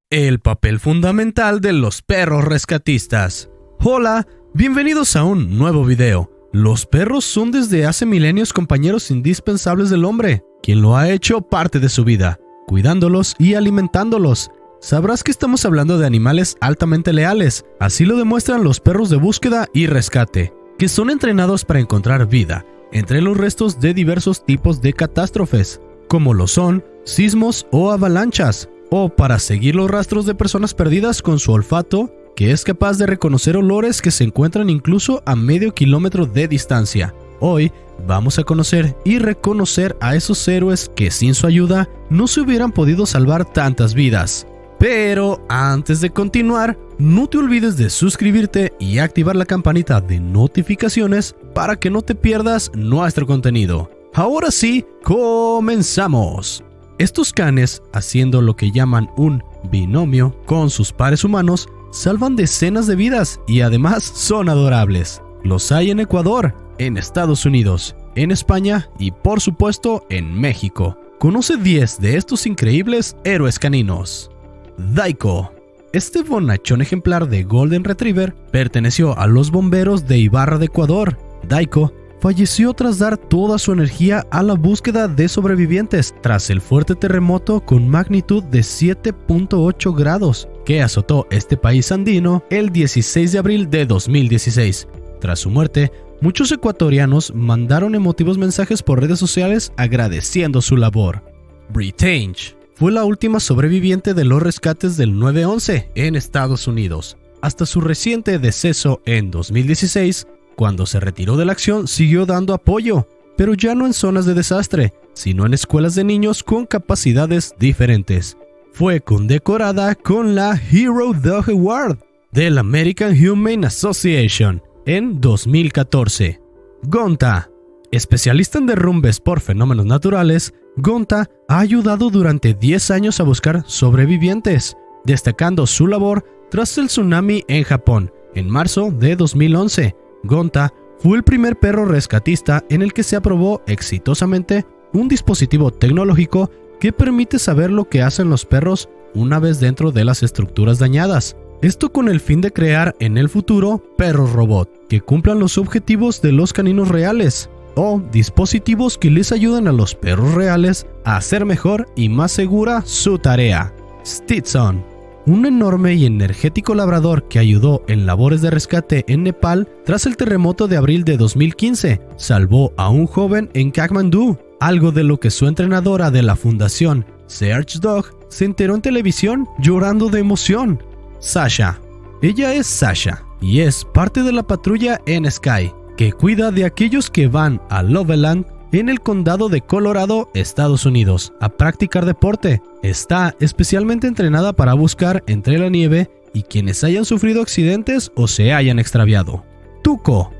El papel fundamental de los perros rescatistas. Hola, bienvenidos a un nuevo video. Los perros son desde hace milenios compañeros indispensables del hombre, quien lo ha hecho parte de su vida, cuidándolos y alimentándolos. Sabrás que estamos hablando de animales altamente leales, así lo demuestran los perros de búsqueda y rescate, que son entrenados para encontrar vida entre los restos de diversos tipos de catástrofes, como lo son sismos o avalanchas, o para seguir los rastros de personas perdidas con su olfato, que es capaz de reconocer olores que se encuentran incluso a medio kilómetro de distancia. Hoy vamos a conocer y reconocer a esos héroes que sin su ayuda no se hubieran podido salvar tantas vidas. Pero antes de continuar, no te olvides de suscribirte y activar la campanita de notificaciones para que no te pierdas nuestro contenido. Ahora sí, comenzamos. Estos canes, haciendo lo que llaman un binomio con sus pares humanos, salvan decenas de vidas y además son adorables. Los hay en Ecuador, en Estados Unidos, en España y por supuesto en México. Conoce 10 de estos increíbles héroes caninos. Daiko. Este bonachón ejemplar de Golden Retriever perteneció a los bomberos de Ibarra de Ecuador. Daiko falleció tras dar toda su energía a la búsqueda de sobrevivientes tras el fuerte terremoto con magnitud de 7.8 grados que azotó este país andino el 16 de abril de 2016. Tras su muerte, muchos ecuatorianos mandaron emotivos mensajes por redes sociales agradeciendo su labor. Britange fue la última sobreviviente de los rescates del 9/11 en Estados Unidos. Hasta su reciente deceso en 2016, cuando se retiró de la acción, siguió dando apoyo, pero ya no en zonas de desastre, sino en escuelas de niños con capacidades diferentes. Fue condecorada con la Hero Dog Award del American Humane Association en 2014. Gonta. Especialista en derrumbes por fenómenos naturales, Gonta ha ayudado durante 10 años a buscar sobrevivientes, destacando su labor tras el tsunami en Japón en marzo de 2011. Gonta fue el primer perro rescatista en el que se aprobó exitosamente un dispositivo tecnológico que permite saber lo que hacen los perros una vez dentro de las estructuras dañadas. Esto con el fin de crear en el futuro perros robot que cumplan los objetivos de los caninos reales, o dispositivos que les ayudan a los perros reales a hacer mejor y más segura su tarea. Stetson. Un enorme y energético labrador que ayudó en labores de rescate en Nepal tras el terremoto de abril de 2015, salvó a un joven en Kathmandú, algo de lo que su entrenadora de la fundación Search Dog se enteró en televisión llorando de emoción. Sasha. Ella es Sasha y es parte de la patrulla N-Sky, que cuida de aquellos que van a Loveland en el condado de Colorado, Estados Unidos, a practicar deporte. Está especialmente entrenada para buscar entre la nieve y quienes hayan sufrido accidentes o se hayan extraviado. Tuco.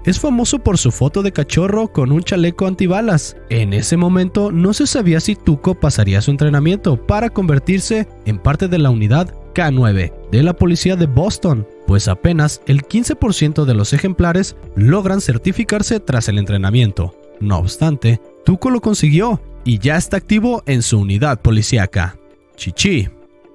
Es famoso por su foto de cachorro con un chaleco antibalas. En ese momento no se sabía si Tuco pasaría su entrenamiento para convertirse en parte de la unidad K9 de la policía de Boston, pues apenas el 15% de los ejemplares logran certificarse tras el entrenamiento. No obstante, Tuco lo consiguió y ya está activo en su unidad policíaca. Chichi.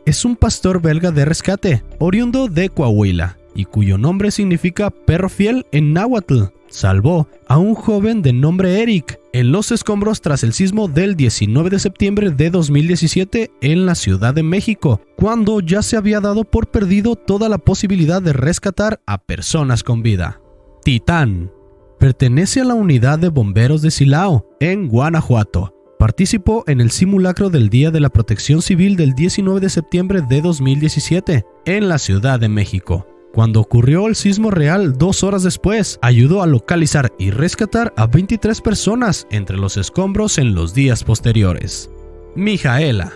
Es un pastor belga de rescate, oriundo de Coahuila, y cuyo nombre significa perro fiel en náhuatl. Salvó a un joven de nombre Eric en los escombros tras el sismo del 19 de septiembre de 2017 en la Ciudad de México, cuando ya se había dado por perdido toda la posibilidad de rescatar a personas con vida. Titán. Pertenece a la unidad de bomberos de Silao, en Guanajuato. Participó en el simulacro del Día de la Protección Civil del 19 de septiembre de 2017, en la Ciudad de México. Cuando ocurrió el sismo real 2 horas después, ayudó a localizar y rescatar a 23 personas entre los escombros en los días posteriores. Mijaela.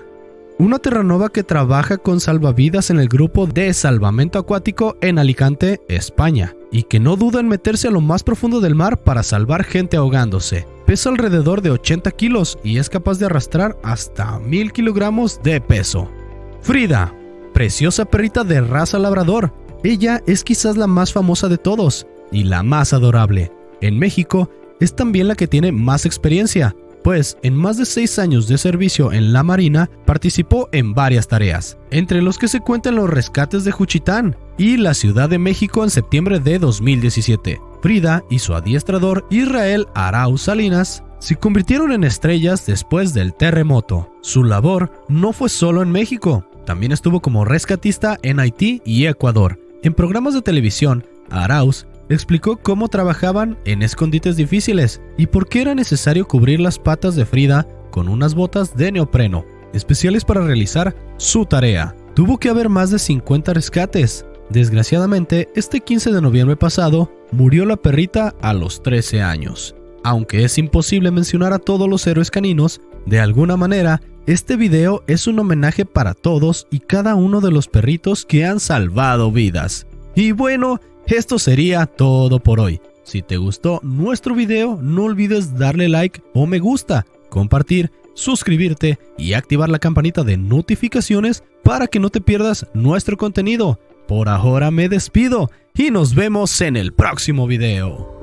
Una terranova que trabaja con salvavidas en el grupo de salvamento acuático en Alicante, España, y que no duda en meterse a lo más profundo del mar para salvar gente ahogándose. Pesa alrededor de 80 kilos y es capaz de arrastrar hasta 1000 kilogramos de peso. Frida. Preciosa perrita de raza labrador. Ella es quizás la más famosa de todos y la más adorable. En México es también la que tiene más experiencia, Después, en más de 6 años de servicio en la Marina, participó en varias tareas, entre los que se cuentan los rescates de Juchitán y la Ciudad de México en septiembre de 2017. Frida y su adiestrador Israel Arauz Salinas se convirtieron en estrellas después del terremoto. Su labor no fue solo en México, también estuvo como rescatista en Haití y Ecuador. En programas de televisión, Arauz explicó cómo trabajaban en escondites difíciles y por qué era necesario cubrir las patas de Frida con unas botas de neopreno, especiales para realizar su tarea. Tuvo que haber más de 50 rescates. Desgraciadamente, este 15 de noviembre pasado, murió la perrita a los 13 años. Aunque es imposible mencionar a todos los héroes caninos, de alguna manera, este video es un homenaje para todos y cada uno de los perritos que han salvado vidas. Y bueno, esto sería todo por hoy. Si te gustó nuestro video, no olvides darle like o me gusta, compartir, suscribirte y activar la campanita de notificaciones para que no te pierdas nuestro contenido. Por ahora me despido y nos vemos en el próximo video.